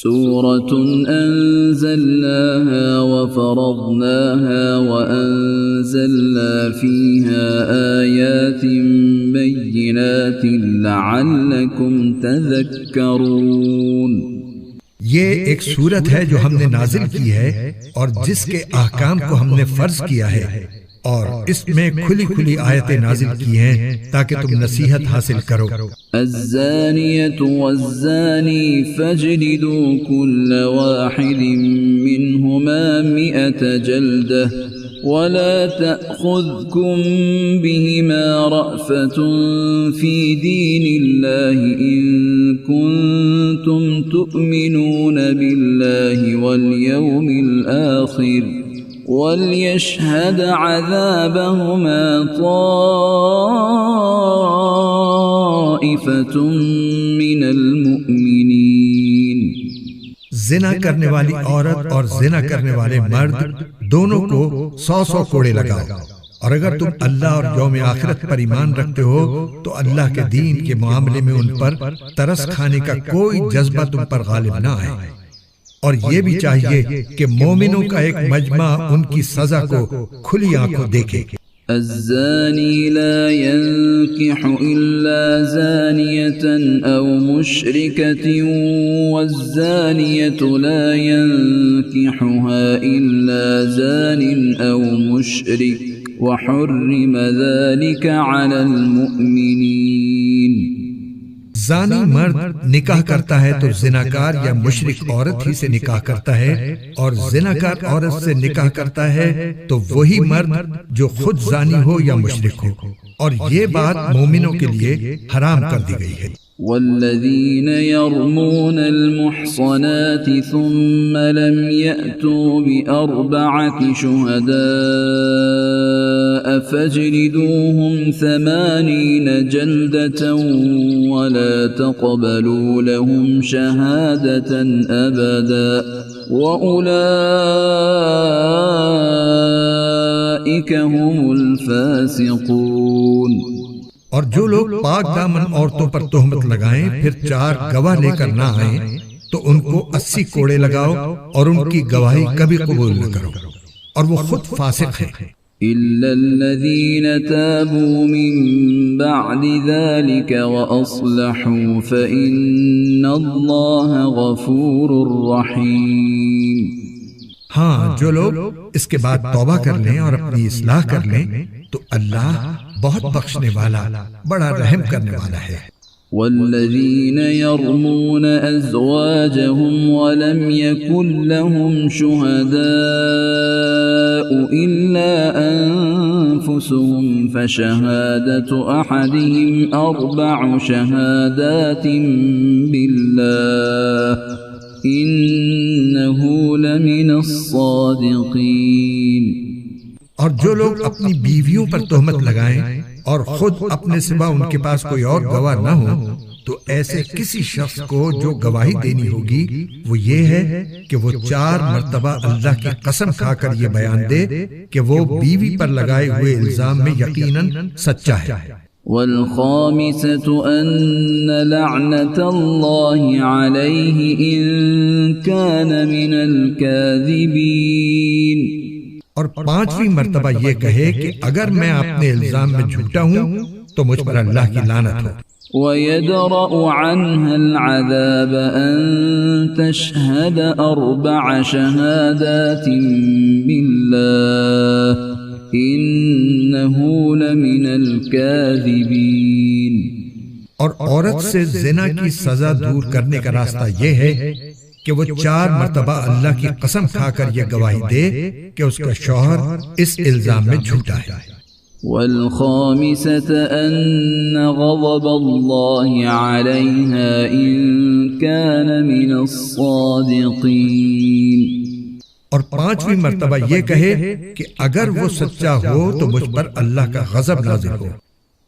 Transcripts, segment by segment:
سورة أنزلناها وفرضناها وأنزلنا فيها آيات بينات لعلكم تذكرون۔ یہ ایک سورت ہے جو ہم نے نازل کی ہے اور جس کے احکام کو ہم نے فرض کیا ہے، اور اس میں کھلی کھلی آیتیں نازل کی ہیں تاکہ تم نصیحت حاصل کرو۔ الزانية والزاني فاجلدوا كل واحد منهما 100 جلدة ولا تأخذكم بهما رأفة في دين الله إن كنتم تؤمنون بالله واليوم الآخر وليشهد عذابهما طائفة من المؤمنين۔ زنا کرنے والی عورت اور زنا کرنے والے مرد دونوں کو 100 کوڑے لگاؤ، اور اگر تم اللہ اور یوم آخرت پر ایمان رکھتے ہو تو اللہ کے دین کے معاملے میں ان پر ترس کھانے کا کوئی جذبہ تم پر غالب نہ آئے۔ اور یہ بھی چاہیے کہ مومنوں کا ایک مجمع ان کی سزا کو کھلی آنکھوں دیکھے۔ الزاني لا ينكح إلا زانية أو مشركة والزانية لا ينكحها إلا زان أو مشرك وحرم ذلك على المؤمنين۔ زانی مرد نکاح کرتا ہے تو زناکار یا مشرک عورت ہی سے نکاح کرتا ہے، اور زناکار عورت سے نکاح کرتا ہے تو وہی مرد جو خود زانی ہو یا مشرک ہو، اور یہ بات مومنوں کے لیے حرام کر دی گئی ہے۔ والذين يرمون المحصنات ثم لم يأتوا بأربعة شهداء فاجلدوهم 80 جلدة ولا تقبلوا لهم شهادة أبدا وأولئك هم الفاسقون۔ اور جو لوگ پاک دامن عورتوں پر تہمت لگائیں پھر 4 گواہ لے کر نہ آئیں تو ان کو 80 کوڑے لگاؤ اور ان کی گواہی کبھی قبول نہ کرو، اور وہ خود فاسق ہیں۔ إلا الذين تابوا من بعد ذلك وأصلحوا فإن الله غفور رحيم۔ ہاں، جو لوگ اس کے بعد توبہ کر لیں اور اپنی اصلاح کر لیں تو اللہ بہت بخشنے والا، بڑا رحم کرنے والا ہے۔ والذين يرمون أزواجهم ولم يكن لهم شهداء إلا أنفسهم فشهادة أحدهم 4 شهادات بالله إنه لمن الصادقين۔ اور جو لوگ اپنی بیویوں پر تہمت لگائیں اور خود اپنے سوا ان کے پاس کوئی اور گواہ نہ ہو تو ایسے کسی شخص کو جو گواہی دینی ہوگی وہ یہ ہے کہ وہ 4 مرتبہ اللہ کی قسم کھا کر یہ بیان دے کہ وہ بیوی پر لگائے ہوئے الزام میں یقیناً سچا ہے۔ والخامسة أن لعنة الله عليه إن كان من الكاذبين۔ اور 5ویں مرتبہ یہ کہے کہ اگر میں اپنے الزام میں جھوٹا ہوں تو مجھ پر اللہ کی لعنت ہو۔ وَيَدْرَأُ عَنْهَا الْعَذَابَ أَن تَشْهَدَ 4 شَهَادَاتٍ بِاللَّهِ إِنَّهُ لَمِنَ الْكَاذِبِينَ۔ اور عورت سے زنا کی سزا دور کرنے کا راستہ یہ ہے کہ وہ 4 مرتبہ اللہ کی قسم کھا کر یہ گواہی دے کہ اس کا شوہر اس الزام میں جھوٹا ہے۔ والخامسة أن غضب الله عليها إن كان من الصادقين۔ اور 5ویں مرتبہ یہ کہے کہ اگر وہ سچا ہو تو مجھ پر اللہ کا غضب نازل ہو۔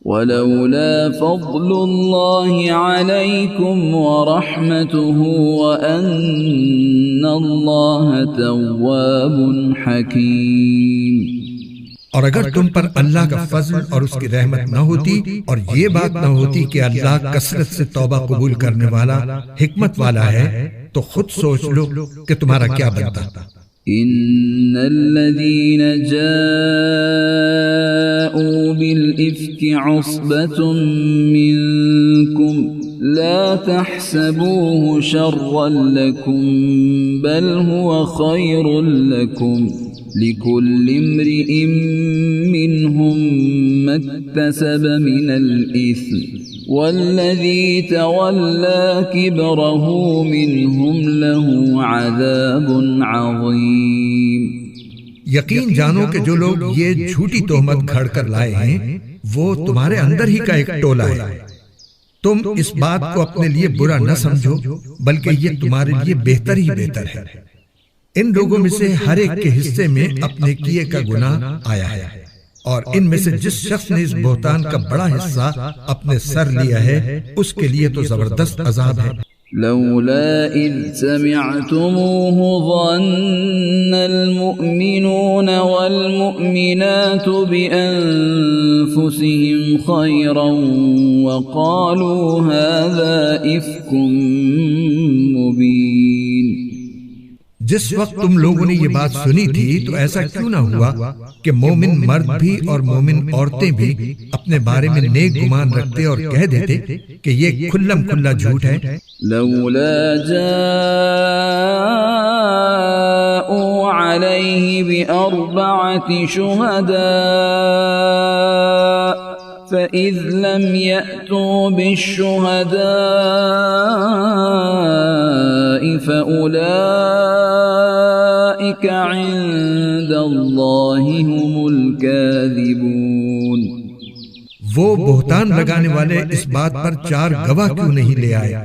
ولولا فضل الله عليكم ورحمته وأن الله تواب حكيم۔ اور اگر تم پر اللہ کا فضل اور اس کی رحمت نہ ہوتی اور یہ بات نہ ہوتی کہ اللہ کثرت سے توبہ قبول کرنے والا حکمت والا ہے تو خود سوچ لو کہ تمہارا کیا بنتا۔ ان الذين جاءوا بالافك عصبة منكم لا تحسبوه شرا لكم بل هو خير لكم لكل امرئ منهم ما اكتسب من الإثم والذي تولى كبره منهم له عذاب عظيم۔ یقین جانو کہ جو لوگ یہ جھوٹی تہمت گھڑ کر لائے ہیں وہ تمہارے اندر ہی کا ایک ٹولہ ہے۔ تم اس بات کو اپنے لیے برا نہ سمجھو بلکہ یہ تمہارے لیے بہتر ہی بہتر ہے۔ ان لوگوں میں سے ہر ایک کے حصے میں اپنے کیے کا گناہ آیا ہے، اور ان میں سے جس شخص نے اس بہتان کا بڑا حصہ اپنے سر لیا ہے اس کے لیے تو زبردست عذاب ہے۔ لولا اذ سمعتموه ظن المؤمنون والمؤمنات بأنفسهم خيرا وقالوا هذا إفك مبين۔ جس وقت تم لوگوں نے یہ بات سنی تھی تو ایسا کیوں نہ ہوا کہ مومن مرد بھی اور مومن عورتیں بھی اپنے بارے میں نیک گمان رکھتے اور کہہ دیتے کہ یہ کھلم کھلا جھوٹ ہے۔ لولا جاءوا علیہ بأربعة شہداء فإذ لم يأتوا بالشهداء فأولئك عند الله هم الكاذبون۔ وہ بہتان لگانے والے اس بات پر 4 گواہ کیوں نہیں لے آئے؟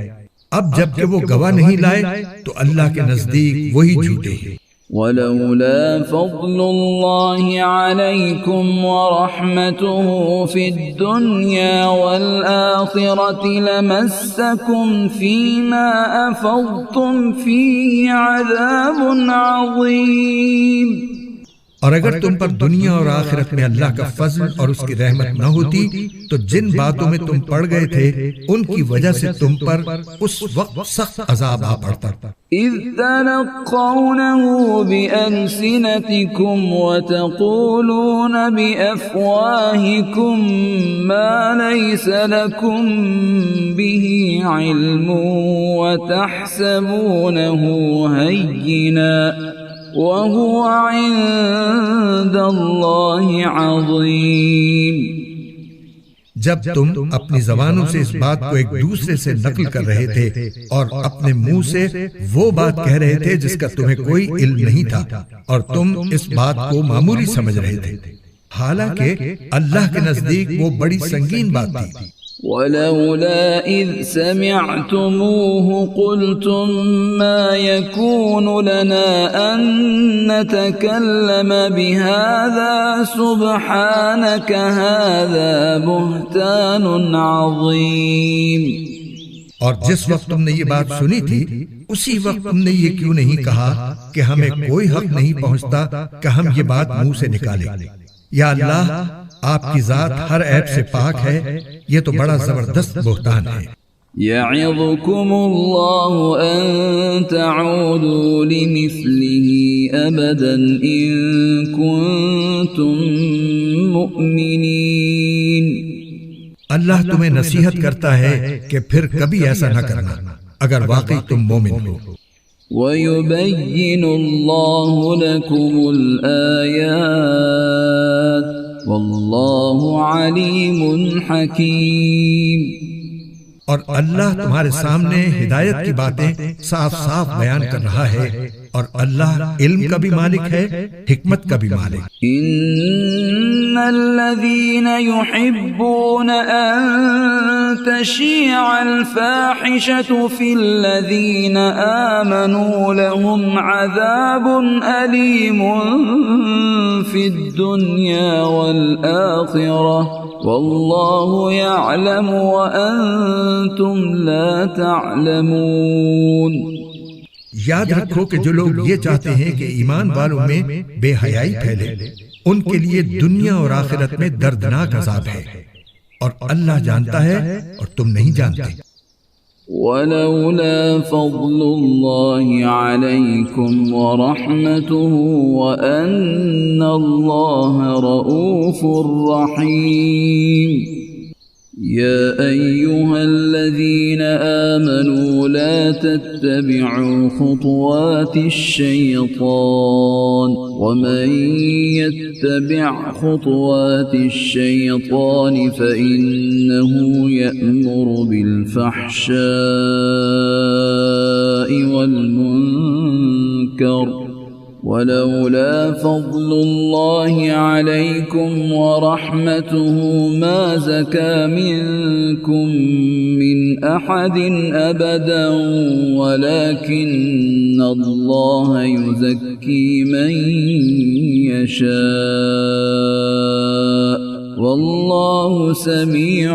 اب جب کہ وہ گواہ نہیں لائے تو اللہ کے نزدیک وہی جھوٹے ہیں۔ ولولا فضل الله عليكم ورحمته في الدنيا والآخرة لمسكم فيما أفضتم فيه عذاب عظيم۔ اور اگر تم پر دنیا اور آخرت میں اللہ کا فضل اور اس کی رحمت نہ ہوتی تو جن باتوں میں تم پڑ گئے تھے ان کی وجہ سے تم پر اس وقت سخت عذاب آ پڑتا۔ اذ تلقونه بألسنتكم وتقولون بأفواهكم ما ليس لكم به علم وتحسبونه هينا وَهُوَ عِندَ اللَّهِ عَظِيمٌ۔ جب تم اپنی زبانوں سے اس بات کو ایک دوسرے سے نقل کر رہے تھے اور اپنے منہ سے وہ بات کہہ رہے تھے جس کا تمہیں کوئی علم نہیں تھا اور تم اس بات کو معمولی سمجھ رہے تھے، حالانکہ اللہ کے نزدیک وہ بڑی سنگین بات تھی۔ ولولا إذ سمعتموه قلتم ما يكون لنا أن نتكلم بهذا سبحانك هذا بهتان عظيم۔ اور جس وقت تم نے یہ بات سنی تھی اسی وقت تم نے یہ کیوں نہیں کہا کہ ہمیں کوئی حق نہیں پہنچتا کہ ہم یہ بات منہ سے نکالیں؟ یا اللہ، آپ کی ذات ہر عیب سے پاک ہے، یہ تو بڑا زبردست بہتان ہے۔ یعظکم اللہ ان تعودوا لمثلہ ابدا ان کنتم مؤمنین۔ اللہ تمہیں نصیحت کرتا ہے کہ پھر کبھی ایسا نہ کرنا اگر واقعی تم مومن ہو۔ وَيُبَيِّنُ اللَّهُ لَكُمُ الْآيَاتِ وَاللَّهُ عَلِيمٌ حَكِيمٌ۔ اور اللہ تمہارے سامنے ہدایت کی باتیں صاف صاف بیان کر رہا ہے، اور اللہ علم کا بھی مالک ہے، حکمت کا بھی مالک۔ ان الذين يحبون ان تشيع الفاحشة في الذين آمنوا لهم عذاب أليم في الدنيا والآخرة والله يعلم وأنتم لا تعلمون۔ یاد رکھو کہ جو لوگ یہ چاہتے ہیں کہ ایمان والوں میں بے حیائی پھیلے، ان کے لیے دنیا اور آخرت میں دردناک عذاب ہے، اور اللہ جانتا ہے اور تم نہیں جانتے۔ ولولا فضل الله عليكم ورحمته وأن الله رؤوف رحيم يا أيها الذين آمنوا لا تتبعوا خطوات الشيطان ومن يتبع خطوات الشيطان فإنه يأمر بالفحشاء والمنكر ولولا فضل الله عليكم ورحمته ما زكى منكم من أحد أبدا ولكن الله يزكي من يشاء والله سميع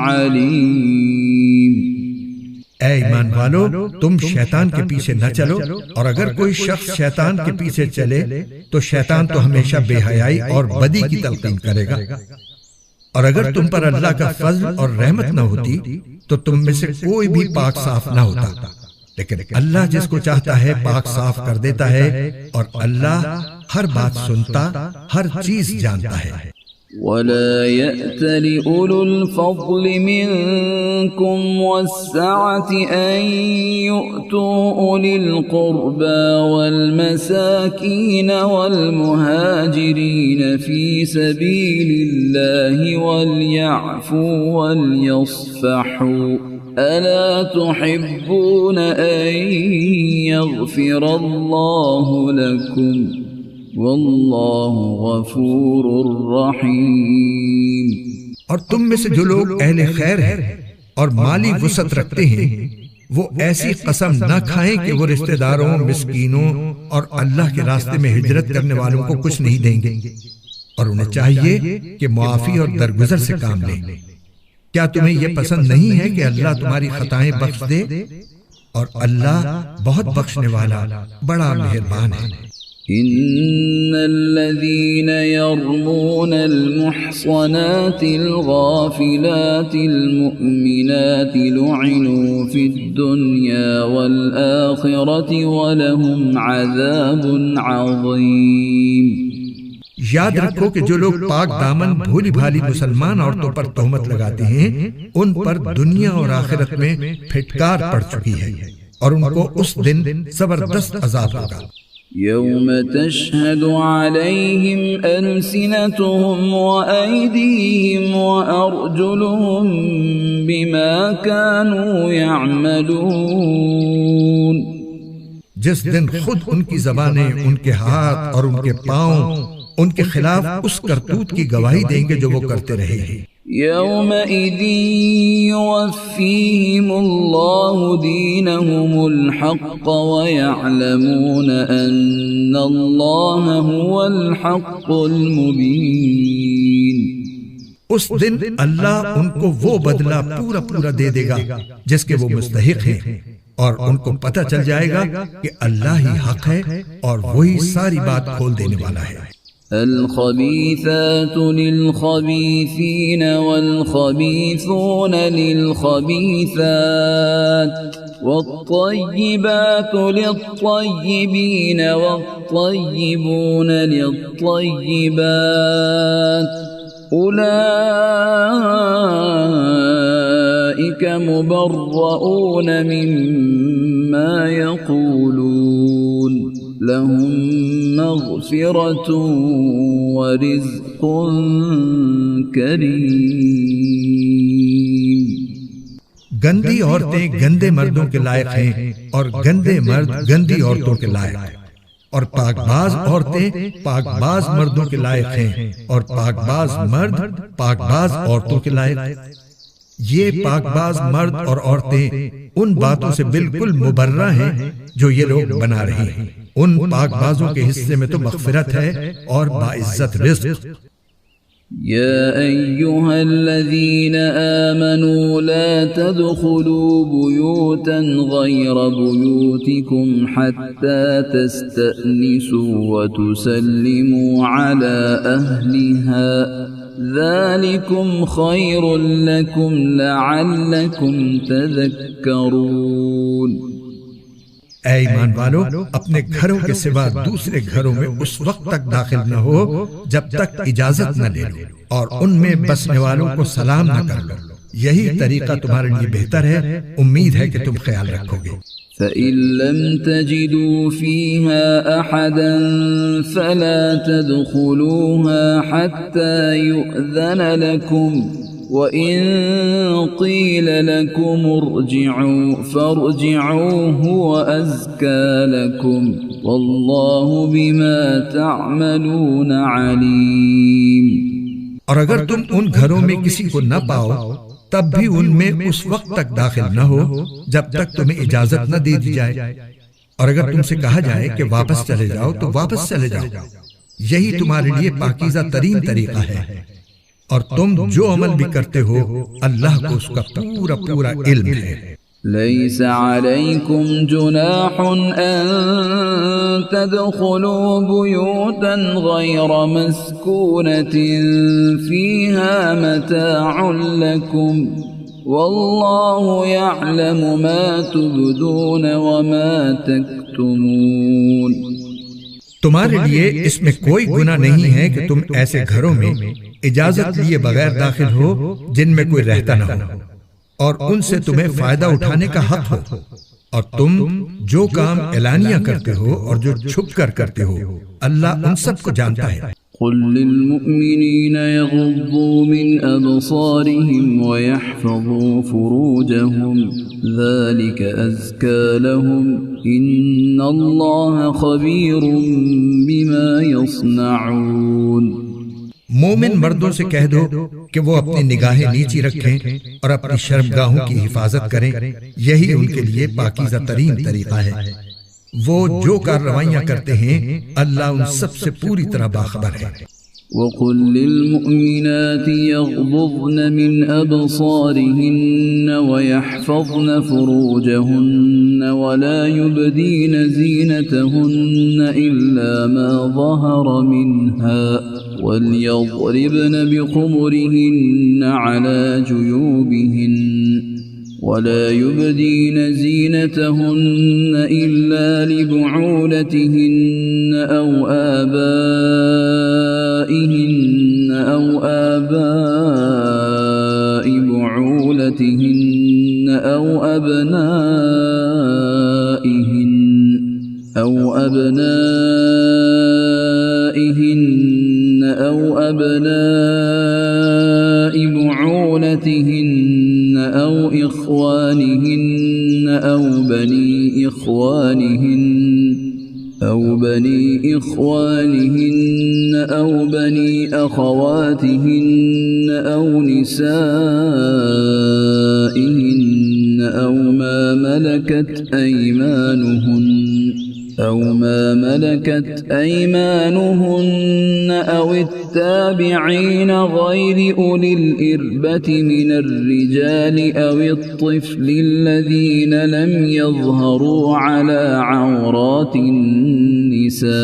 عليم۔ اے ایمان والو، تم شیطان کے پیچھے نہ چلو، اور اگر کوئی شخص شیطان کے پیچھے چلے تو شیطان تو ہمیشہ بے حیائی اور بدی کی تلقین کرے گا، اور اگر تم پر اللہ کا فضل اور رحمت نہ ہوتی تو تم میں سے کوئی بھی پاک صاف نہ ہوتا، لیکن اللہ جس کو چاہتا ہے پاک صاف کر دیتا ہے، اور اللہ ہر بات سنتا، ہر چیز جانتا ہے۔ ولا يأتل أولو الفضل منكم والسعة أن يؤتوا أولي القربى والمساكين والمهاجرين في سبيل الله وليعفوا وليصفحوا ألا تحبون أن يغفر الله لكم واللہ غفور رحیم۔ اور تم میں سے جو لوگ اہل خیر ہیں اور مالی وسعت رکھتے ہیں، وہ ایسی قسم نہ کھائیں کہ وہ رشتہ داروں، مسکینوں اور اللہ کے راستے میں ہجرت کرنے والوں کو کچھ نہیں دیں گے، اور انہیں چاہیے کہ معافی اور درگزر سے کام لیں۔ کیا تمہیں یہ پسند نہیں ہے کہ اللہ تمہاری خطائیں بخش دے؟ اور اللہ بہت بخشنے والا، بڑا مہربان ہے۔ ان الذين يرمون المحصنات الغافلات المؤمنات لعنوا في الدنيا والآخرة ولهم عذاب عظيم۔ یاد رکھو کہ جو لوگ پاک دامن بھولی بھالی مسلمان عورتوں پر تہمت لگاتے ہیں، ان پر دنیا اور آخرت میں پھٹکار پڑ چکی ہے، اور ان کو اس دن زبردست عذاب ہوگا۔ يوم تشهد عليهم ألسنتهم وأيديهم وأرجلهم بما كانوا يعملون۔ جس دن خود ان کی زبانیں، ان کے ہاتھ اور ان کے پاؤں ان کے خلاف اس کرتوت کی گواہی دیں گے جو وہ کرتے رہے ہیں۔ يومئذ يوفيهم الله دينهم الحق ويعلمون أن الله هو الحق المبين۔ اس دن اللہ ان کو وہ بدلہ پورا پورا دے دے گا جس کے وہ مستحق ہیں، اور ان کو پتہ چل جائے گا کہ اللہ ہی حق ہے اور وہی ساری بات کھول دینے والا ہے۔ الخبيثات للخبيثين والخبيثون للخبيثات والطيبات للطيبين والطيبون للطيبات أولئك مبرؤون مما يقولون لهم مغفرة ورزق کریم۔ گندی عورتیں گندے مردوں کے لائق ہیں، اور گندے مرد گندی عورتوں کے لائق ہیں، اور پاک باز عورتیں پاک باز مردوں کے لائق ہیں، اور پاک باز مرد پاک باز عورتوں کے لائق ہیں۔ یہ پاک باز مرد اور عورتیں ان باتوں سے بالکل مبرہ ہیں جو یہ لوگ بنا رہے ہیں۔ ان پاک بازوں کے حصے میں تو مغفرت ہے اور باعزت رزق۔ يا أيها الذين آمنوا لا تدخلوا بيوتا غير بيوتكم حتى تستأنسوا وتسلموا على أهلها ذلكم خير لكم لعلكم تذكرون۔ اے ایمان والو، اپنے گھروں کے سوا دوسرے گھروں میں اس وقت تک داخل نہ ہو جب تک اجازت نہ لے لو، اور ان میں بسنے والوں کو سلام نہ کر لو۔ یہی طریقہ تمہارے لیے بہتر ہے، امید ہے کہ تم خیال رکھو گے۔ فَإِن لَّمْ تَجِدُوا فِيهَا أَحَدًا فَلَا تَدْخُلُوهَا حَتَّى يُؤْذَنَ لَكُمْ وَإِن قِيلَ لَكُمُ ارْجِعُوا فَارْجِعُوا هُوَ أَزْكَىٰ لَكُمْ وَاللَّهُ بِمَا تَعْمَلُونَ عَلِيمٌ۔ اور اگر تم ان گھروں میں کسی کو نہ پاؤ تب بھی ان میں اس وقت تک داخل نہ ہو جب تک تمہیں اجازت نہ دے دی جائے، اور اگر تم سے کہا جائے کہ واپس چلے جاؤ تو واپس چلے جاؤ، یہی تمہارے لیے پاکیزہ ترین طریقہ ہے۔ اور تم جو عمل بھی کرتے ہو اللہ کو اس کا پورا پورا علم ہے۔ ليس عليكم جناح أن تدخلوا بيوتا غير مسكونة فيها متاع لكم والله يعلم ما تبدون وما تكتمون۔ تمہارے لیے اس میں کوئی گناہ نہیں ہے کہ تم ایسے گھروں میں اجازت لیے بغیر داخل ہو جن میں کوئی رہتا نہ ہو، اور ان سے تمہیں فائدہ اٹھانے کا حق ہو، اور تم جو کام اعلانیہ کرتے ہو اور جو چھپ کر کرتے ہو اللہ ان سب کو جانتا ہے۔ قل للمؤمنين يغضوا من أبصارهم ويحفظوا فروجهم ذلك أزكى لهم إن الله خبير بما يصنعون۔ مومن مردوں سے کہہ دو کہ وہ اپنی نگاہیں نیچی رکھیں اور اپنی شرمگاہوں کی حفاظت کریں، یہی ان کے لیے پاکیزہ ترین طریقہ ہے۔ وہ جو کارروائیاں کرتے ہیں اللہ ان سب سے پوری طرح باخبر ہے۔ وَقُل لِّلْمُؤْمِنَاتِ يَغْضُضْنَ مِنْ أَبْصَارِهِنَّ وَيَحْفَظْنَ فُرُوجَهُنَّ وَلَا يُبْدِينَ زِينَتَهُنَّ إِلَّا مَا ظَهَرَ مِنْهَا وَلْيَضْرِبْنَ بِخُمُرِهِنَّ عَلَى جُيُوبِهِنَّ ولا يبدين زينتهن إلا لبعولتهن أو آبائهن أو آباء بعولتهن أو أبنائهن أو أبناء بعولتهن أو إخوانهن أو بني إخوانهن أو بني أخواتهن أو نسائهن أو ما ملكت أيمانهن أو التابعين غير أولي الإربة من الرجال أو الطفل الذين لم يظهروا على عورات النساء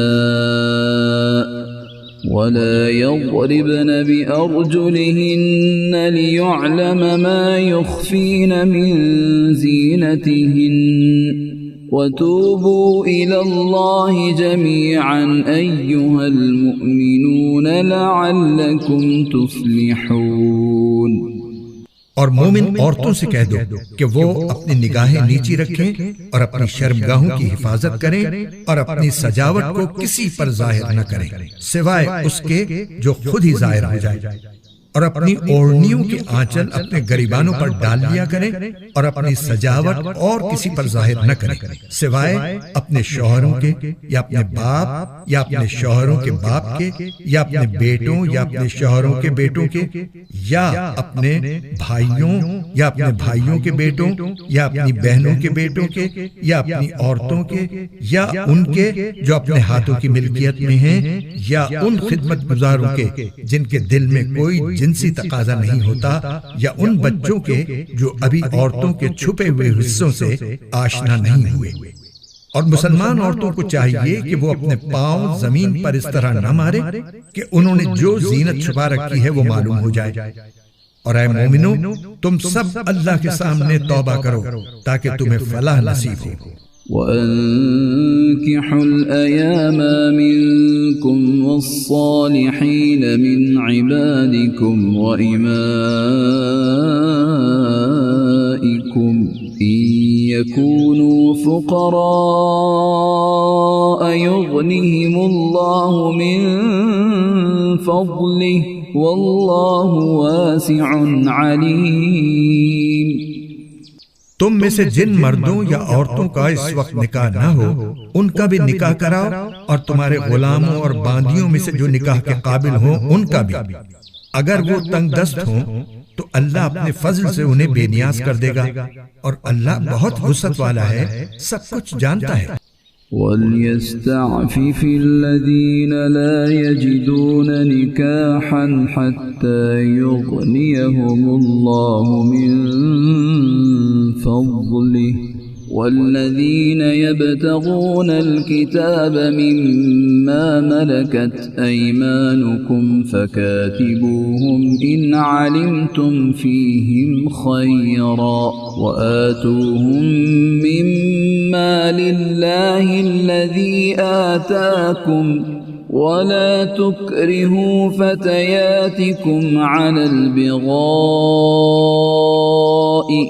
ولا يضربن بأرجلهن ليعلم ما يخفين من زينتهن وتوبوا إلى الله جميعا أيها المؤمنون لعلكم تفلحون۔ اور مومن عورتوں سے کہہ دو کہ وہ اپنی نگاہیں نیچی رکھیں اور اپنی شرمگاہوں کی حفاظت کریں اور اپنی سجاوٹ کو کسی پر ظاہر نہ کریں سوائے اس کے جو خود ہی ظاہر ہو جائے، اور اپنی اوڑھنیوں کے آنچل اپنے گریبانوں پر ڈال لیا کریں اور اپنی سجاوٹ اور کسی پر ظاہر نہ کریں سوائے اپنے شوہروں کے یا اپنے باپ یا اپنے شوہروں کے باپ کے یا اپنے بیٹوں یا اپنے شوہروں کے بیٹوں کے یا اپنے بھائیوں یا اپنے بھائیوں کے بیٹوں یا اپنی بہنوں کے بیٹوں کے یا اپنی عورتوں کے یا ان کے جو اپنے ہاتھوں کی ملکیت میں ہیں یا ان خدمت گزاروں کے جن کے دل میں کوئی جنسی تقاضا نہیں ہوتا یا ان بچوں کے جو ابھی عورتوں کے چھپے ہوئے حصوں سے آشنا نہیں ہوئے۔ اور مسلمان عورتوں کو چاہیے کہ وہ اپنے پاؤں زمین پر اس طرح نہ مارے کہ انہوں نے جو زینت چھپا رکھی ہے وہ معلوم ہو جائے۔ اور اے مومنو، تم سب اللہ کے سامنے توبہ کرو تاکہ تمہیں فلاح نصیب ہو۔ وَأَنكِحُوا الْأَيَامَ مِنكُمْ وَالصَّالِحِينَ مِنْ عِبَادِكُمْ وَإِمَائِكُمْ إِنْ يَكُونُوا فُقَرَاءَ يُغْنِهِمُ اللَّهُ مِنْ فَضْلِهِ وَاللَّهُ وَاسِعٌ عَلِيمٌ۔ تم میں سے جن مردوں یا عورتوں کا اس وقت نکاح نہ ہو ان کا بھی نکاح کراؤ، اور تمہارے غلاموں اور باندیوں میں سے جو نکاح کے قابل ہوں ان کا بھی، اگر وہ تنگ دست ہوں تو اللہ اپنے فضل سے انہیں بے نیاز کر دے گا، اور اللہ بہت وسعت والا ہے، سب کچھ جانتا ہے۔ وَلْيَسْتَعْفِفِ الَّذِينَ لَا يَجِدُونَ نِكَاحًا حَتَّى يُغْنِيَهُمُ اللَّهُ مِنْ فَضْلِهِ وَالَّذِينَ يَبْتَغُونَ الْكِتَابَ مِمَّا مَلَكَتْ أَيْمَانُكُمْ فَكَاتِبُوهُمْ إِنْ عَلِمْتُمْ فِيهِمْ خَيْرًا وَآتُوهُمْ مِمَّا لِلَّهِ الَّذِي آتَاكُمْ وَلَا تُكْرِهُوا فَتَيَاتِكُمْ عَلَى الْبِغَاءِ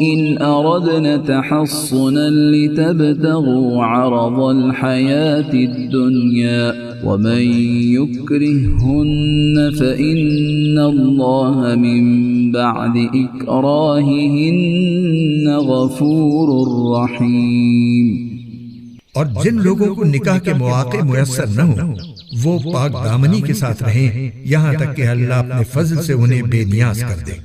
إِنْ أَرَدْنَ تَحَصُّنًا لِتَبْتَغُوا عَرَضَ الْحَيَاةِ الدُّنْيَا وَمَنْ يُكْرِههُّنَّ فَإِنَّ اللَّهَ مِنْ بَعْدِ إِكْرَاهِهِنَّ غَفُورٌ رَحِيمٌ۔ اور جن لوگوں کو نکاح کے مواقع میسر نہ ہوں وہ پاک دامنی کے ساتھ رہیں یہاں تک کہ اللہ اپنے فضل سے انہیں بے نیاز کر دے۔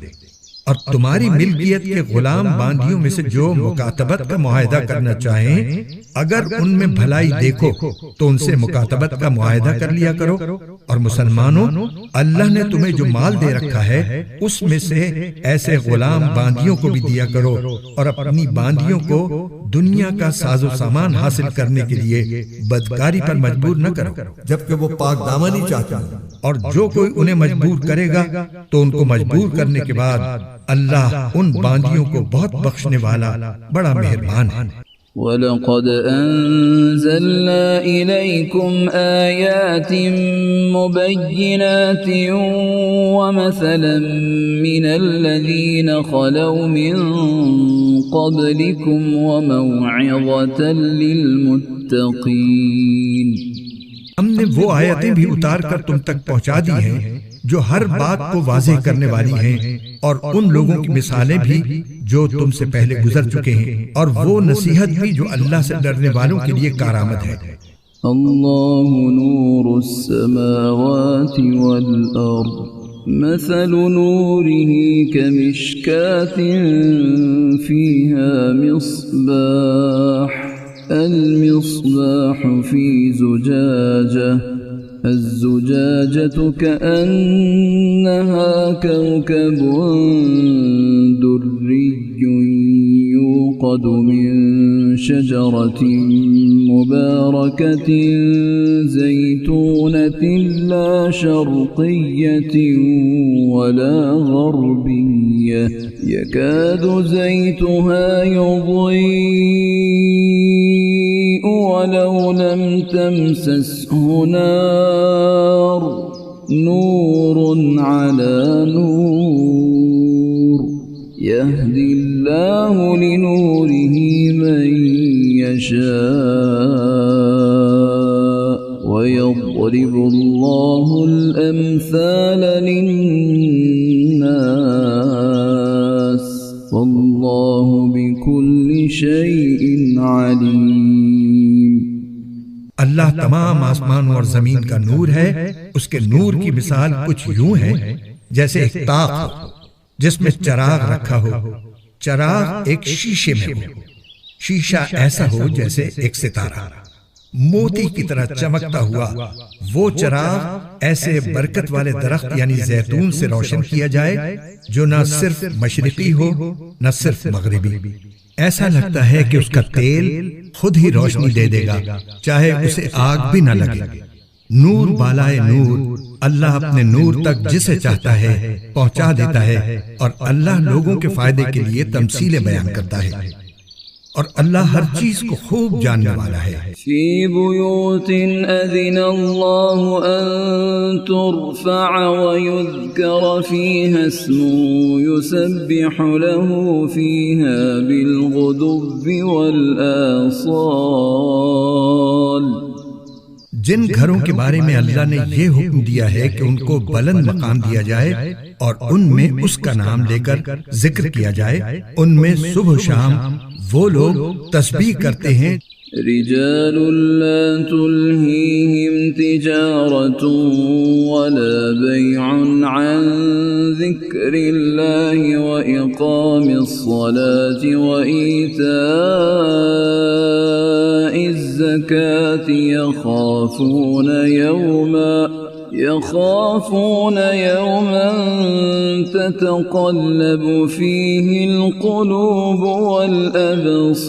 اور تمہاری ملکیت کے غلام باندیوں میں سے جو مکاتبت کا معاہدہ کرنا چاہیں اگر ان میں بھلائی دیکھو تو ان سے مکاتبت کا معاہدہ کر لیا کرو۔ اور مسلمانوں، اللہ نے تمہیں جو مال دے رکھا ہے اس میں سے ایسے غلام باندیوں کو بھی دیا کرو، اور اپنی باندیوں کو دنیا کا ساز و سامان حاصل کرنے کے لیے بدکاری پر مجبور نہ کرو جبکہ وہ پاک دامنی چاہتے ہیں۔ اور جو کوئی انہیں مجبور کرے گا تو ان کو مجبور کرنے کے بعد اللہ ان باندیوں کو بہت بخشنے والا بڑا مہربان ہے۔ وَلَقَدْ أَنزَلْنَا إِلَيْكُمْ آيَاتٍ مُبَيِّنَاتٍ وَمَثَلًا مِنَ الَّذِينَ خَلَوْا مِن قَبْلِكُمْ وَمَوْعِظَةً لِلْمُتَّقِينَ۔ ہم نے وہ آیتیں بھی اتار کر تم تک پہنچا دی ہیں جو ہر بات کو واضح کرنے والی ہیں، اور ان لوگوں کی مثالیں بھی جو تم سے پہلے گزر چکے ہیں، اور وہ نصیحت بھی جو اللہ سے ڈرنے والوں کے لیے کارآمد ہے۔ اللہ نور السماوات والارض مثل نوره كمشكاة فيها مصباح المصباح في زجاجة الزجاجة كأنها كوكب دري يوقد من شجرة مباركة زيتونة لا شرقية ولا غربية يكاد زيتها يضيء ولو لم تمسسه نار نور على نور يهدي الله لنوره من يشاء ويضرب الله الأمثال للناس والله بكل شيء عليم۔ اللہ تمام آسمانوں اور زمین کا نور ہے۔ اس کے نور کی مثال کچھ یوں ہے جیسے ایک طاق ہو جس میں چراغ رکھا ہو۔ چراغ ایک شیشے میں ہو، شیشہ ایسا ہو جیسے ایک ستارہ موتی کی طرح چمکتا ہوا۔ وہ چراغ ایسے برکت والے درخت یعنی زیتون سے روشن کیا جائے جو نہ صرف مشرقی ہو نہ صرف مغربی۔ ایسا لگتا ہے کہ اس کا تیل خود ہی روشنی دے دے گا چاہے اسے آگ بھی نہ لگے۔ نور بالائے نور، اللہ اپنے نور تک جسے چاہتا ہے پہنچا دیتا ہے، اور اللہ لوگوں کے فائدے کے لیے تمثیلیں بیان کرتا ہے، اور اللہ ہر چیز کو خوب جاننے والا ہے۔ فی بیوت اذن اللہ ان ترفع ویذکر فیہا اسمہ یسبح له فیہا بالغدو والآصال۔ جن گھروں کے بارے میں اللہ نے یہ حکم دیا ہے کہ ان کو بلند مقام دیا جائے اور ان میں اس کا نام لے کر ذکر کیا جائے، ان میں صبح و شام وہ لوگ تسبیح کرتے ہیں۔ رجال لا تلہیہم تجارت ولا بیع عن ذکر اللہ وإقام الصلاة وإیتاء الزکاة يخافون يوما تتقلب فيه القلوب والأبصار۔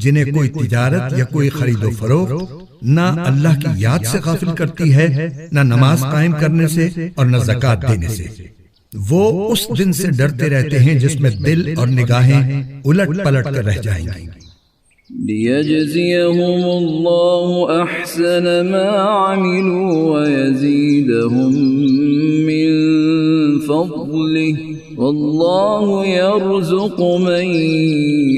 جنہیں کوئی تجارت یا کوئی خرید و فروخت نہ اللہ کی یاد سے غافل کرتی ہے، نہ نماز قائم کرنے سے اور نہ زکوٰۃ دینے سے۔ وہ اس دن سے ڈرتے رہتے ہیں جس میں دل اور نگاہیں الٹ پلٹ کر رہ جائیں گی۔ لِيَجْزِيَهُمُ اللَّهُ أَحْسَنَ مَا عَمِلُوا وَيَزِيدَهُم مِّن فَضْلِهِ وَاللَّهُ يَرْزُقُ مَن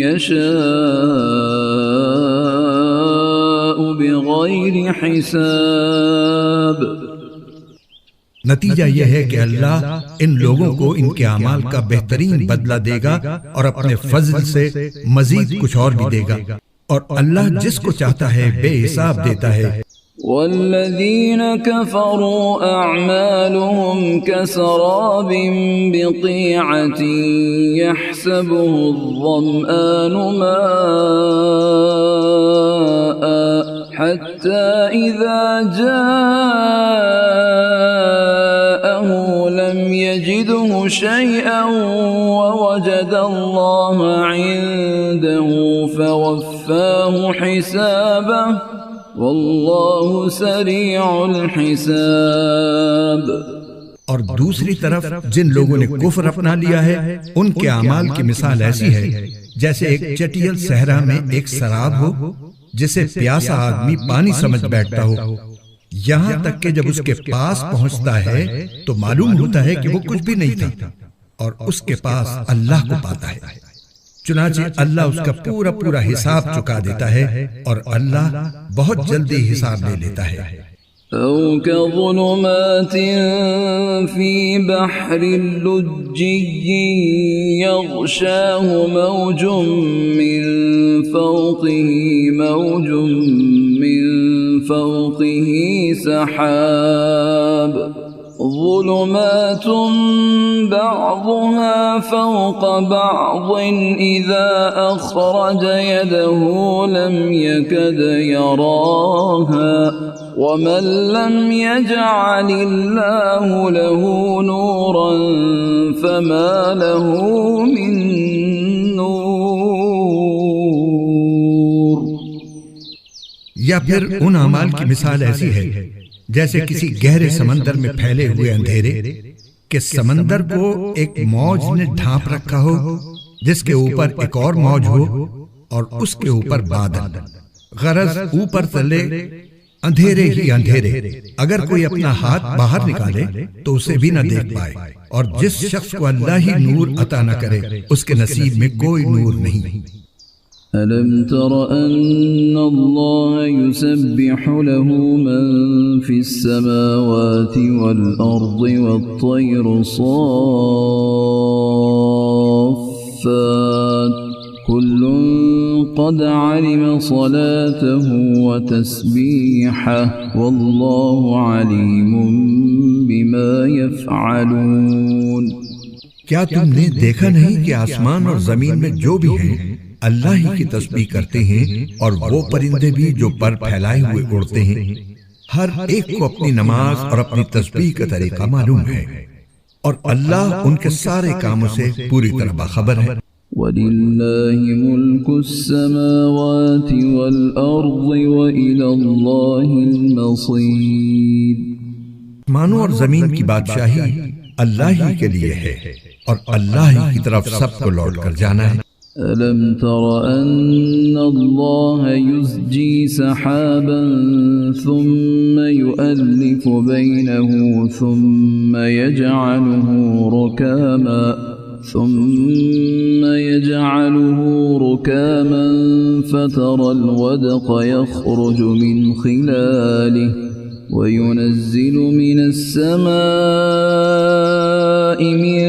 يَشَاءُ بِغَيْرِ حِسَابٍ۔ نتیجہ یہ ہے کہ اللہ ان لوگوں کو ان کے اعمال کا بہترین بدلہ دے گا اور اپنے فضل سے مزید کچھ اور بھی دے گا، اور اللہ جس کو چاہتا ہے بے حساب دیتا ہے۔ والذین کفروا اعمالهم كسراب بقیعة يحسبه الظمآن ماء حتى إذا جاءه لم يجده شيئا ووجد الله عنده فوفاه حسابه والله سريع الحساب۔ اور دوسری طرف جن لوگوں نے کفر اپنا لیا ہے ان کے اعمال کی مثال ایسی ہے جیسے ایک چٹیل صحرا میں ایک سراب ہو جسے پیاسا آدمی پانی سمجھ بیٹھتا ہو، یہاں تک کہ جب اس کے پاس پہنچتا ہے تو معلوم ہوتا ہے کہ وہ کچھ بھی نہیں تھا، اور اس کے پاس اللہ کو پاتا ہے۔ چنانچہ اللہ اس کا پورا پورا حساب چکا دیتا ہے، اور اللہ بہت جلدی حساب لے لیتا ہے۔ أو كظلمات في بحر لجي يغشاه موج من فوقه سحاب ظلمات بعضها فوق بعض إذا أخرج يده لم يكد يراها ومن لم يجعل الله له نورا فما له من نور۔ یا پھر ان اعمال کی مثال ایسی ہے جیسے کسی گہرے سمندر میں پھیلے ہوئے اندھیرے کہ سمندر کو ایک موج نے ڈھانپ رکھا ہو جس کے اوپر ایک اور موج ہو اور اس کے اوپر بادل، غرض اوپر تلے اندھیرے ہی اندھیرے، اگر کوئی اپنا ہاتھ باہر نکالے تو اسے بھی نہ دیکھ پائے، اور جس شخص کو اللہ ہی نور عطا نہ کرے اس کے نصیب میں کوئی نور نہیں۔ ألم تر أن الله يسبح له من في السماوات والأرض والطير صافات قد علم صلاته وتسبيحه والله عليم بما يفعلون۔ کیا تم نے دیکھا نہیں کہ آسمان اور زمین میں جو بھی ہیں اللہ ہی کی تسبیح کرتے ہیں، اور وہ پرندے بھی جو پر پھیلائے ہوئے اڑتے ہیں، ہر ایک کو اپنی نماز اور اپنی تسبیح کا طریقہ معلوم ہے، اور اللہ ان کے سارے کاموں سے پوری طرح باخبر ہے۔ وَلِلَّهِ مُلْكُ السَّمَاوَاتِ وَالْأَرْضِ وَإِلَى اللَّهِ الْمَصِيرُ۔ آسمانوں اور زمین کی بادشاہی اللہ ہی کے لیے ہے، اور اللہ ہی کی طرف سب کو لوٹ کر جانا ہے۔ أَلَمْ تَرَ أَنَّ اللَّهَ يُزْجِي سَحَابًا ثُمَّ يُؤَلِّفُ بَيْنَهُ ثُمَّ يَجْعَلُهُ رُكَامًا فَتَرَى الْوَدْقَ يَخْرُجُ مِنْ خِلَالِهِ وَيُنَزِّلُ مِنَ السَّمَاءِ مِنْ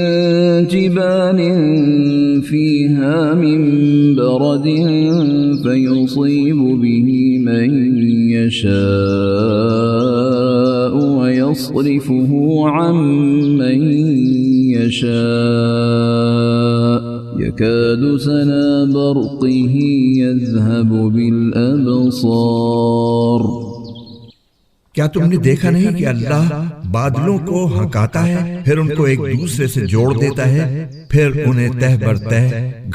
جِبَالٍ فِيهَا مِنْ بَرَدٍ فَيُصِيبُ بِهِ مَنْ يَشَاءُ وَيَصْرِفُهُ عَنْ مَنْ يَشَاءُ يَكَادُ سَنَا بَرْقِهِ يَذْهَبُ بِالْأَبْصَارِ۔ کیا تم نے دیکھا نہیں کہ اللہ بادلوں کو ہنکاتا ہے، پھر ان کو ایک دوسرے سے جوڑ دیتا ہے، پھر انہیں تہ بر تہ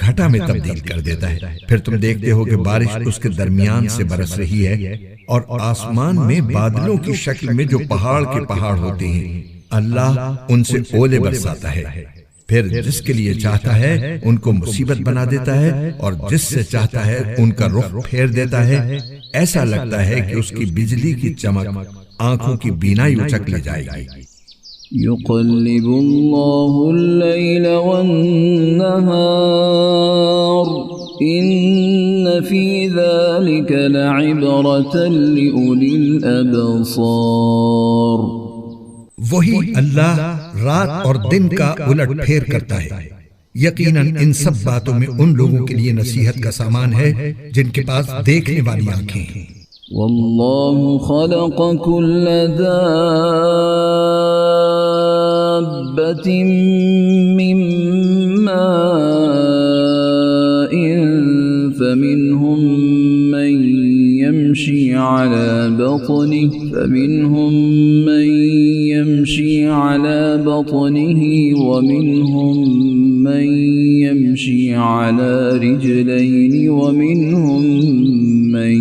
گھٹا میں تبدیل کر دیتا ہے، پھر تم دیکھتے ہو کہ بارش اس کے درمیان سے برس رہی ہے، اور آسمان میں بادلوں کی شکل میں جو پہاڑ کے پہاڑ ہوتے ہیں اللہ ان سے اولے برساتا ہے، پھر جس کے لیے چاہتا ہے ان کو مصیبت بنا دیتا ہے، اور جس سے چاہتا ہے ان کا رخ پھیر دیتا ہے۔ ایسا لگتا ہے کہ اس کی بجلی کی چمک آنکھوں کی بینائی اچک لے جائے گی۔ يقلب الله الليل والنهار إن في ذلك لعبرة لأولي الأبصار۔ وہی اللہ رات اور دن کا الٹ پھیر کرتا ہے، یقیناً ان سب باتوں میں ان لوگوں کے لیے نصیحت کا سامان ہے جن کے پاس دیکھنے والی آنکھیں ہیں۔ والله خلق كل دابة من ماء فمنهم من يمشي على بطنه ومنهم من يمشي على رجلين ومنهم من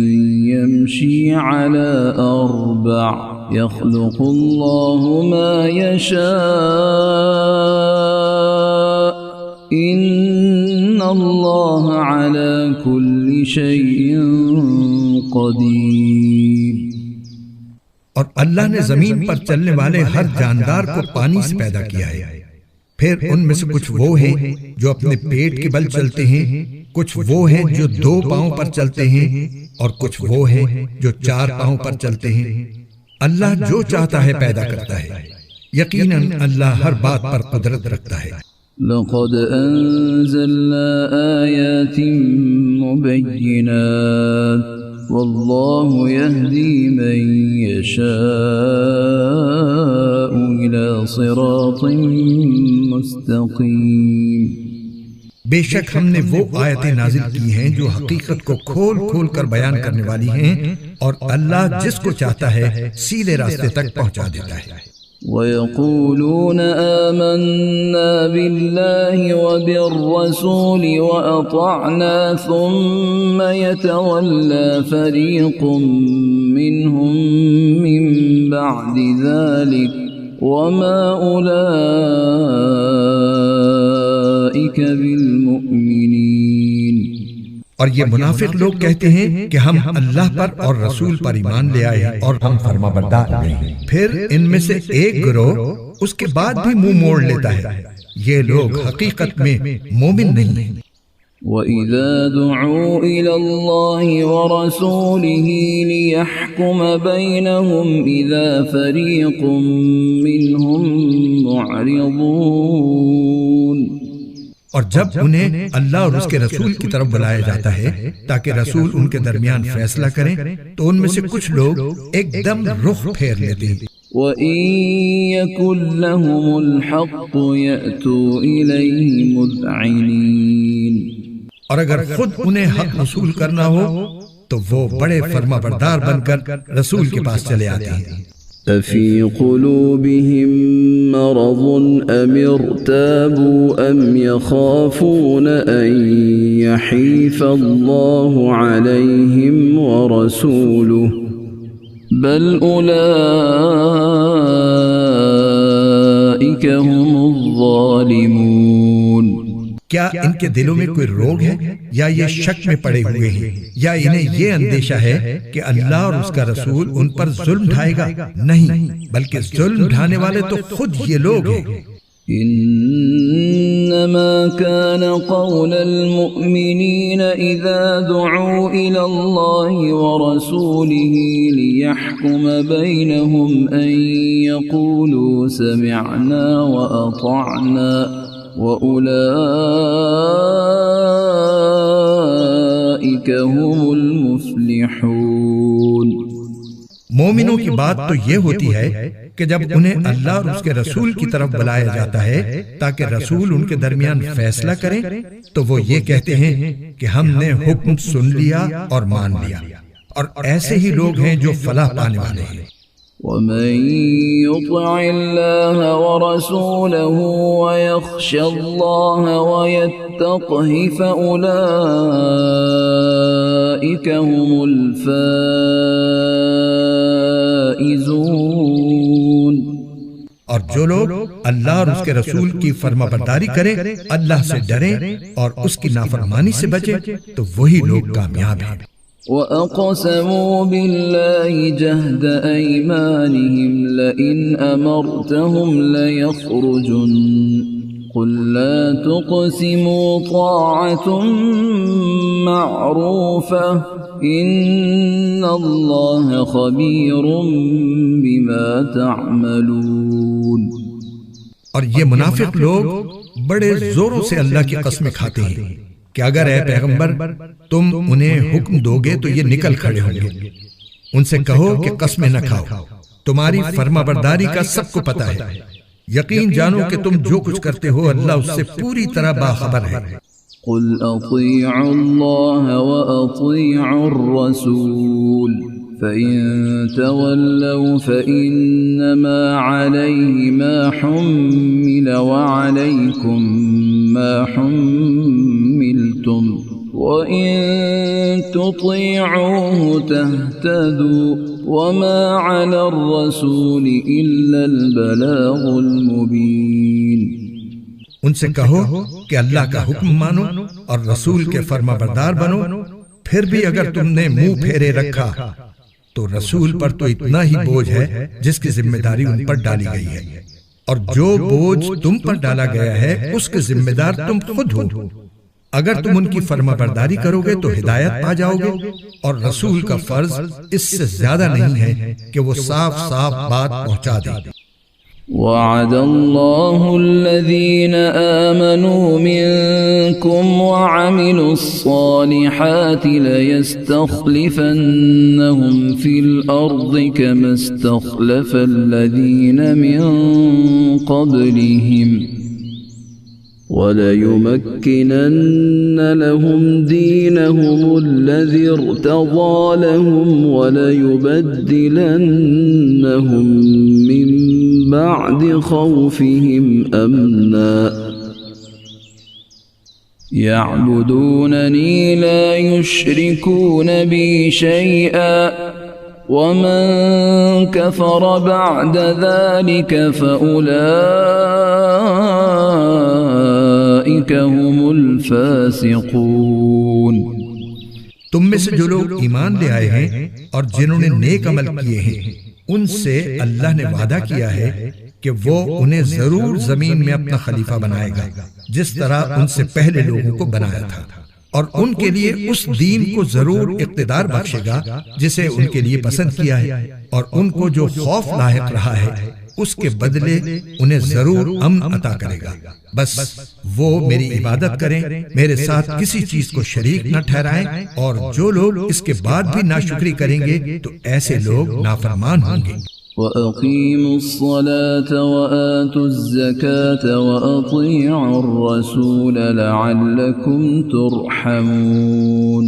يمشي على أربع يخلق الله ما يشاء إن الله على كل شيء قدير۔ اور اللہ نے زمین پر چلنے والے ہر جاندار کو پانی سے پیدا کیا ہے، پھر ان میں سے کچھ وہ ہیں جو اپنے پیٹ کے بل چلتے ہیں، کچھ وہ ہیں جو 2 پاؤں پر چلتے ہیں، اور کچھ وہ ہیں جو 4 پاؤں پر چلتے ہیں۔ اللہ جو چاہتا ہے پیدا کرتا ہے، یقیناً اللہ ہر بات پر قدرت رکھتا ہے۔ لقد أنزلنا آيات مبينات والله يهدي من يشاء إلى صراط مستقيم۔ بے شک ہم نے وہ آیتیں نازل کی ہیں جو حقیقت کو کھول کھول کر بیان کرنے والی ہیں، اور اللہ جس کو چاہتا ہے سیدھے راستے تک پہنچا دیتا ہے۔ وَيَقُولُونَ آمَنَّا بِاللَّهِ وَبِالرَّسُولِ وَأَطَعْنَا ثُمَّ يَتَوَلَّى فَرِيقٌ مِّنْهُمْ مِّن بَعْدِ ذَلِكَ وَمَا أُولَئِكَ بِالْمُؤْمِنِينَ۔ اور یہ منافق لوگ کہتے ہیں کہ ہم اللہ پر اور رسول پر ایمان لے آئے ہیں اور ہم فرما بردار ہیں، پھر ان میں سے ایک گروہ اس کے بعد بھی منہ موڑ لیتا ہے۔ یہ لوگ حقیقت میں مومن نہیں ہیں۔ وَإِذَا دُعُوا إِلَى اللَّهِ وَرَسُولِهِ لِيَحْكُمَ بَيْنَهُمْ إِذَا فَرِيقٌ مِّنْهُمْ مُعْرِضُونَ۔ اور جب انہیں اللہ اور اس کے رسول کی طرف بلایا جاتا ہے تاکہ رسول ان کے درمیان فیصلہ کریں تو ان میں سے کچھ لوگ ایک دم رخ پھیر لیتے ہیں۔ وَإِن يَكُن لَّهُمُ الْحَقُّ يَأْتُوا إِلَيْهِ مُذْعِنِينَ، اور اگر خود انہیں حق وصول کرنا ہو تو وہ بڑے فرما بردار بن کر رسول کے پاس چلے آتے ہیں۔ أَفِي قُلُوبِهِم مَّرَضٌ أَمِ ارْتَابُوا أَمْ يَخَافُونَ أَن يَحِيفَ اللَّهُ عَلَيْهِمْ وَرَسُولُهُ بَلْ أُولَئِكَ هُمُ الظَّالِمُونَ۔ کیا ان کے دلوں میں کوئی روگ ہے یا یہ شک میں پڑے ہوئے ہیں یا انہیں یہ اندیشہ ہے کہ اللہ اور اس کا رسول ان پر ظلم ڈھائے گا؟ نہیں، بلکہ ظلم ڈھانے والے تو خود یہ لوگ ہیں۔ إنما كان قول المؤمنين إذا دعوا إلى الله ورسوله ليحكم بينهم أن يقولوا سمعنا وأطعنا وَأُولَئِكَ هُمُ الْمُفْلِحُونَ۔ مومنوں کی بات تو یہ ہوتی ہے کہ جب انہیں اللہ اور اس کے رسول کی طرف بلایا جاتا ہے تاکہ رسول ان کے درمیان فیصلہ کریں تو وہ یہ کہتے ہیں کہ ہم نے حکم سن لیا اور مان لیا، اور ایسے ہی لوگ ہیں جو فلاح پانے والے ہیں۔ وَمَن يُطِعِ اللَّهَ وَرَسُولَهُ وَيَخْشَ اللَّهَ وَيَتَّقْهِ فَأُولَئِكَ هُمُ الْفَائِزُونَ۔ اور جو لوگ اللہ اور اس کے رسول کی فرما برداری کریں، اللہ سے ڈریں اور اس کی نافرمانی سے بچیں تو وہی لوگ کامیاب ہیں۔ وَأَقْسَمُوا بِاللَّهِ جَهْدَ أَيْمَانِهِمْ لَئِنْ أَمَرْتَهُمْ لَيَخْرُجُنَّ قُل لَّا تُقْسِمُوا طَاعَةٌ مَّعْرُوفَةٌ إِنَّ اللَّهَ خَبِيرٌ بِمَا تَعْمَلُونَ۔ اور یہ منافق لوگ بڑے زوروں سے اللہ کی قسمیں کھاتے ہیں کہ اگر اے پیغمبر تم انہیں حکم دو گے تو یہ نکل کھڑے ہوں گے۔ ان سے کہو کہ قسمیں نہ کھاؤ، تمہاری فرما برداری کا سب کو پتہ ہے، یقین جانو کہ تم جو کچھ کرتے ہو اللہ اس سے پوری طرح باخبر ہے۔ قل اطیعوا اللہ واطیعوا الرسول فإن تولوا فإنما عليه ما حمل وعليكم ما حملتم وإن تطيعوه تهتدوا وما على الرسول إلا البلاغ المبين۔ ان سے کہو کہ اللہ کا حکم مانو اور رسول کے فرما بردار بنو، پھر بھی اگر تم نے منہ پھیرے رکھا تو رسول پر تو اتنا ہی بوجھ ہے جس کی ذمہ داری ان پر ڈالی گئی ہے، اور جو بوجھ تم پر ڈالا گیا ہے اس کے ذمہ دار تم خود ہو۔ اگر تم ان کی فرما برداری کرو گے تو ہدایت پا جاؤ گے، اور رسول کا فرض اس سے زیادہ نہیں ہے کہ وہ صاف صاف بات پہنچا دے۔ وعد الله الذين آمنوا منكم وعملوا الصالحات ليستخلفنهم في الأرض كما استخلف الذين من قبلهم وليمكنن لهم دينهم الذي ارتضى لهم وليبدلنهم من بعد خوفهم أمنا يعبدونني لا يشركون بي شيئا ومن كفر بعد ذلك فأولئك هم الفاسقون۔ تم میں سے جو لوگ ایمان لے آئے ہیں اور جنہوں نے نیک عمل کیے ہیں ان سے اللہ نے وعدہ کیا ہے کہ وہ انہیں ضرور زمین میں اپنا خلیفہ بنائے گا جس طرح ان سے پہلے لوگوں کو بنایا تھا، اور ان کے لیے اس دین کو ضرور اقتدار بخشے گا جسے ان کے لیے پسند کیا ہے، اور ان کو جو خوف لاحق رہا ہے اس کے بدلے انہیں ضرور امن عطا کرے گا، بس وہ میری عبادت کریں، میرے ساتھ کسی چیز کو شریک نہ ٹھہرائیں، اور جو لوگ اس کے بعد بھی ناشکری کریں گے تو ایسے لوگ نافرمان ہوں گے۔ وَأَقِيمُوا الصَّلَاةَ وَآتُوا الزَّكَاةَ وَأَطِيعُوا الرَّسُولَ لَعَلَّكُمْ تُرْحَمُونَ،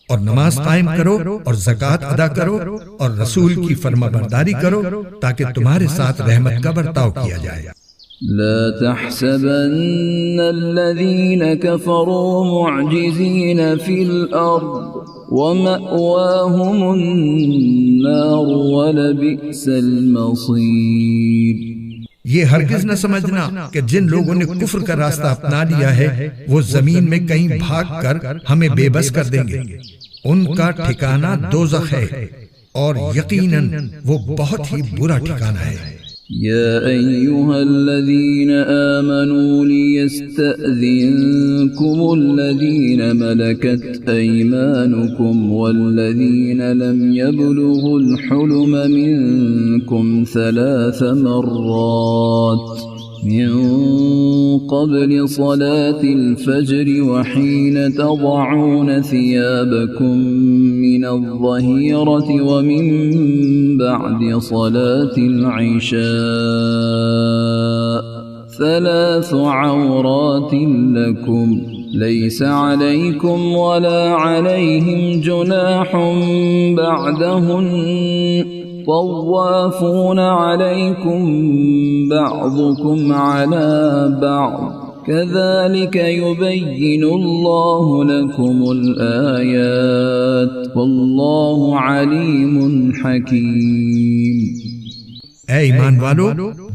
اور نماز قائم کرو اور زکوٰۃ ادا کرو اور رسول کی فرما برداری کرو تاکہ تمہارے ساتھ رحمت کا برتاؤ کیا جائے۔ لا تحسبن الذين كفروا معجزين في الأرض ومأواهم النار ولبئس المصير۔ یہ ہرگز نہ سمجھنا کہ جن لوگوں نے کفر کا راستہ اپنا لیا ہے وہ زمین میں کہیں بھاگ کر ہمیں بے بس کر دیں گے، ان کا ٹھکانہ دوزخ ہے، اور یقیناً وہ بہت ہی برا ٹھکانہ ہے۔ يا أيها الذين آمنوا ليستأذنكم الذين ملكت أيمانكم والذين لم يبلغوا الحلم منكم 3 مرات من قبل صلاة الفجر وحين تضعون ثيابكم من الظهيرة ومن بعد صلاة العشاء 3 عورات لكم ليس عليكم ولا عليهم جناح بعدهن طوافون عليكم بعضكم على بعض كذلك يبين الله لكم الآيات والله عليم حكيم۔ اے ایمان والو،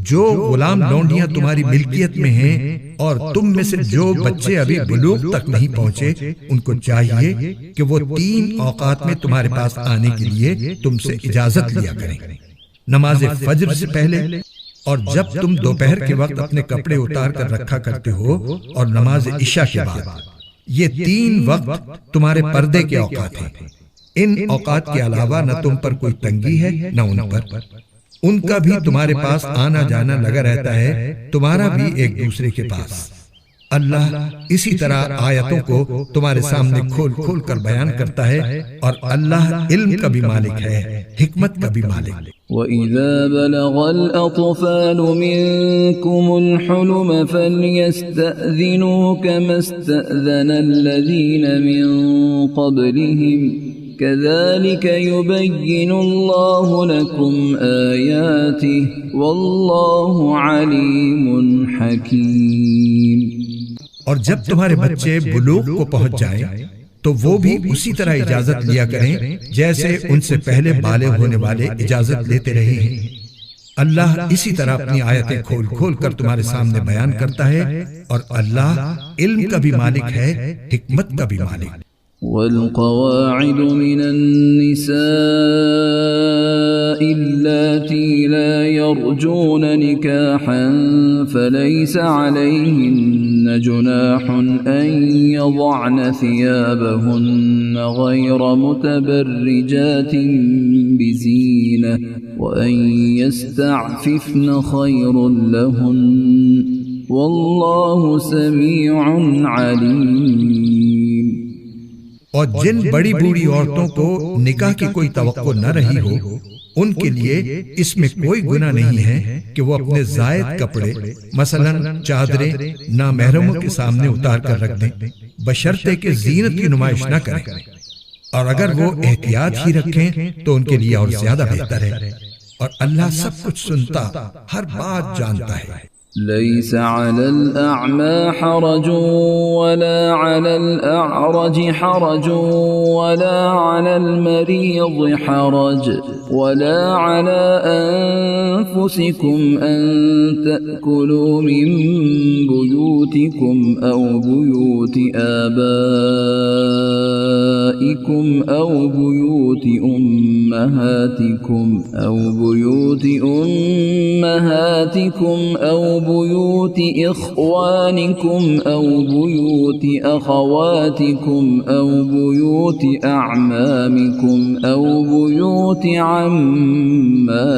جو غلام لونڈیاں تمہاری ملکیت میں ہیں اور تم میں سے جو بچے ابھی بلوغ تک نہیں پہنچے، ان کو چاہیے کہ وہ 3 اوقات میں تمہارے پاس آنے کے لیے تم سے اجازت لیا کریں، نماز فجر سے پہلے، اور جب تم دوپہر کے وقت اپنے کپڑے اتار کر رکھا کرتے ہو، اور نماز عشاء کے بعد۔ یہ 3 وقت تمہارے پردے کے اوقات ہیں۔ ان اوقات کے علاوہ نہ تم پر کوئی تنگی ہے نہ ان پر، ان کا بھی تمہارے پاس آنا جانا لگا رہتا ہے، تمہارا بھی ایک دوسرے کے پاس۔ اللہ اسی طرح آیتوں کو تمہارے سامنے کھول کھول کر بیان کرتا ہے، اور اللہ علم کا بھی مالک ہے، حکمت کا بھی مالک۔ وَإِذَا بَلَغَ الْأَطْفَالُ مِنكُمُ الْحُلُمَ فَلْيَسْتَأْذِنُوا كَمَا اسْتَأْذَنَ الَّذِينَ مِن قَبْلِهِمْ كَذَلِكَ يُبَيِّنُ اللَّهُ لَكُمْ آيَاتِهِ وَاللَّهُ عَلِيمٌ حَكِيمٌ۔ اور جب تمہارے بچے بلوغ کو پہنچ جائیں تو وہ بھی اسی طرح اجازت لیا کریں جیسے ان سے پہلے بالغ ہونے والے اجازت لیتے رہے ہیں۔ اللہ اسی طرح اپنی آیتیں کھول کھول کر تمہارے سامنے بیان کرتا ہے، اور اللہ علم کا بھی مالک ہے، حکمت کا بھی مالک۔ والقواعد من النساء اللاتي لا يرجون نكاحا فليس عليهن جناح أن يضعن ثيابهن غير متبرجات بزينة وأن يستعففن خير لهن والله سميع عليم۔ اور جن بڑی بوڑھی عورتوں کو نکاح کی کوئی توقع نہ رہی ہو، ان کے لیے اس میں کوئی گناہ نہیں ہے کہ وہ اپنے زائد کپڑے مثلا چادریں نامحرموں کے سامنے اتار کر رکھ دیں، بشرطے کہ زینت کی نمائش نہ کریں، اور اگر وہ احتیاط ہی رکھیں تو ان کے لیے اور زیادہ بہتر ہے، اور اللہ سب کچھ سنتا، ہر بات جانتا ہے۔ ليس على الأعمى حرج ولا على الأعرج حرج ولا على المريض حرج ولا على أنفسكم أن تأكلوا من بيوتكم أو بيوت آبائكم أو بيوت أمهاتكم أو بيوت إخوانكم أو بيوت أخواتكم أو بيوت أعمامكم أو بيوت عماتكم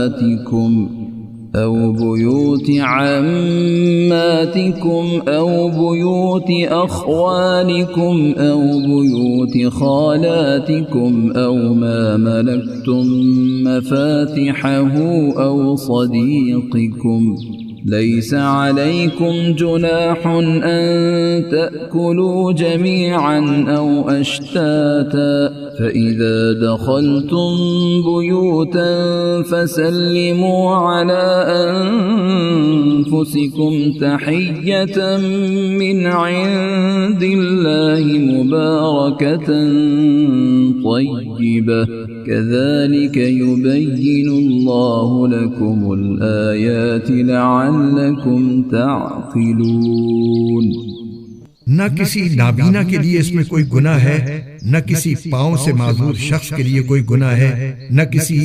أو بيوت عماتكم أو بيوت أخوالكم أو بيوت خالاتكم أو ما ملكتم مفاتحه أو صديقكم. ليس عليكم جناح أن تأكلوا جميعا أو أشتاتا، فإذا دخلتم بيوتا فسلموا على أنفسكم تحية من عند الله مباركة طيبة، كذلك يبين الله لكم الآيات لعلكم تعقلون۔ نہ کسی نابینا کے لیے اس میں کوئی گناہ ہے، نہ کسی پاؤں سے معذور شخص کے لیے کوئی گناہ ہے، نہ کسی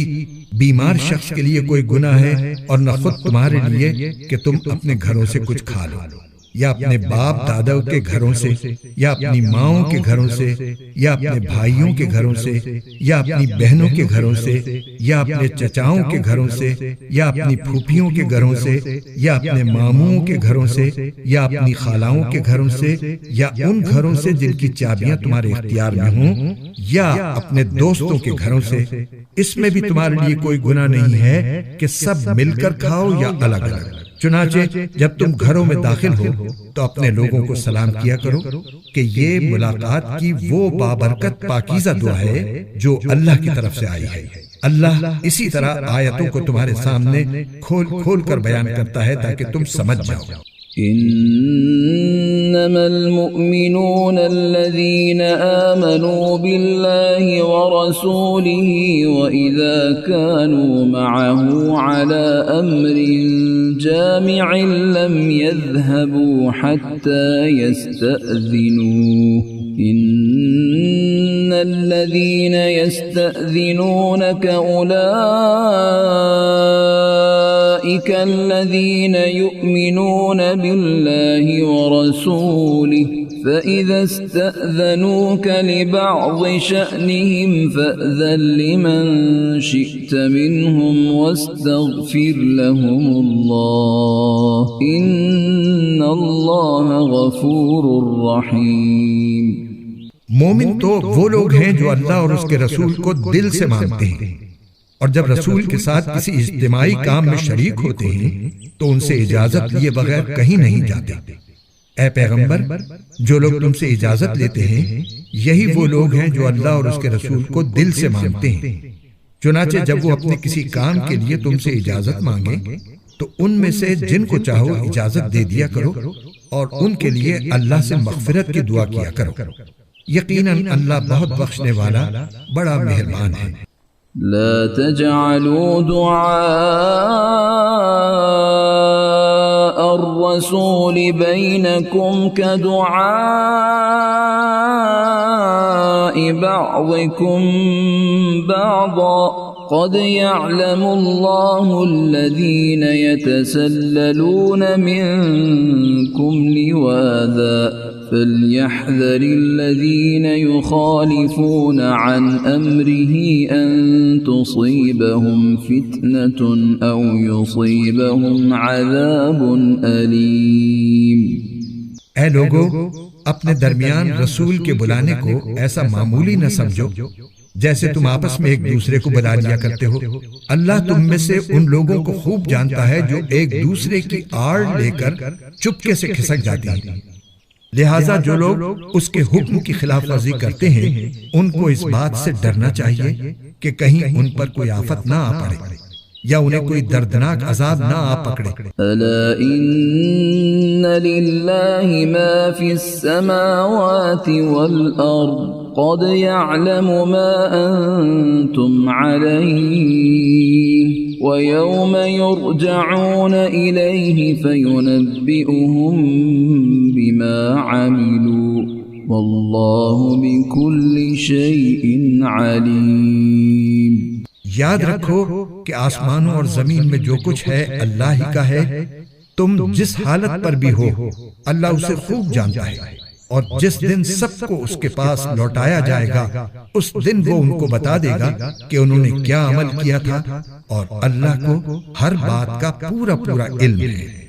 بیمار شخص کے لیے کوئی گناہ ہے، اور نہ خود تمہارے لیے کہ تم اپنے گھروں سے کچھ کھا لو، یا اپنے باپ دادا کے گھروں سے، یا اپنی ماؤں کے گھروں سے، یا اپنے بھائیوں کے گھروں سے، یا اپنی بہنوں کے گھروں سے، یا اپنے چچاؤں کے گھروں سے، یا اپنی پھوپھیوں کے گھروں سے، یا اپنے ماموں کے گھروں سے، یا اپنی خالاؤں کے گھروں سے، یا ان گھروں سے جن کی چابیاں تمہارے اختیار میں ہوں، یا اپنے دوستوں کے گھروں سے۔ اس میں بھی تمہارے لیے کوئی گناہ نہیں ہے کہ سب مل کر کھاؤ یا الگ الگ۔ چنانچہ جب تم گھروں میں داخل ہو تو اپنے لوگوں کو سلام کیا کرو کہ یہ ملاقات کی وہ بابرکت پاکیزہ دعا ہے جو اللہ کی طرف سے آئی ہے۔ اللہ اسی طرح آیتوں کو تمہارے سامنے کھول کر بیان کرتا ہے تاکہ تم سمجھ جاؤ۔ إنما المؤمنون الذين آمنوا بالله ورسوله وإذا كانوا معه على أمر جامع لم يذهبوا حتى يستأذنوه إن الذين يستأذنونك أولئك الذين يؤمنون بالله ورسوله فإذا استأذنوك لبعض شأنهم فأذن لمن شئت منهم واستغفر لهم الله إن الله غفور رحيم۔ مومن تو وہ لوگ ہیں جو اللہ اور اس کے رسول کو دل سے مانتے ہیں، اور جب رسول کے ساتھ کسی اجتماعی کام میں شریک ہوتے ہیں تو ان سے اجازت لیے بغیر کہیں نہیں جاتے۔ اے پیغمبر، جو لوگ تم سے اجازت لیتے ہیں یہی وہ لوگ ہیں جو اللہ اور اس کے رسول کو دل سے مانتے ہیں۔ چنانچہ جب وہ اپنے کسی کام کے لیے تم سے اجازت مانگیں تو ان میں سے جن کو چاہو اجازت دے دیا کرو، اور ان کے لیے اللہ سے مغفرت کی دعا کیا کرو، یقیناً اللہ بہت بخشنے والا بڑا مہربان ہے۔ لا تجعلوا دعاء الرسول بينكم كدعاء بعضكم بعضا قد يعلم الله الذين يتسللون منكم لواذا فليحذر الذين يخالفون عن أمره أن تصيبهم فتنة أو يصيبهم عذاب أليم۔ اے لوگو، اپنے درمیان رسول کے بلانے کو ایسا معمولی نہ سمجھو جیسے تم آپس میں ایک دوسرے کو بلا لیا کرتے ہو۔ اللہ تم میں سے ان لوگوں کو خوب جانتا ہے جو ایک دوسرے کی آڑ لے کر چپکے سے کھسک جاتے ہیں، لہٰذا جو لوگ اس کے حکم کی خلاف ورزی کرتے ہیں ان کو اس بات سے ڈرنا چاہیے کہ کہیں ان پر کوئی آفت نہ آ پڑے یا انہیں کوئی دردناک عذاب نہ آ پکڑے۔ الا ان للہ ما فی السماوات والارض قد يعلم ما انتم علیہ وَيَوْمَ يُرْجَعُونَ إِلَيْهِ فَيُنَبِّئُهُم بِمَا عَمِلُوا وَاللَّهُ بِكُلِّ شَيْءٍ عَلِيمٌ۔ یاد رکھو کہ آسمانوں اور زمین میں جو کچھ ہے اللہ ہی کا ہے، تم جس حالت پر بھی ہو اللہ اسے خوب جانتا ہے، اور جس دن سب کو اس کے پاس لوٹایا جائے گا اس دن وہ ان کو بتا دے گا کہ انہوں نے کیا عمل کیا تھا، اور اللہ کو ہر بات کا پورا علم ہے۔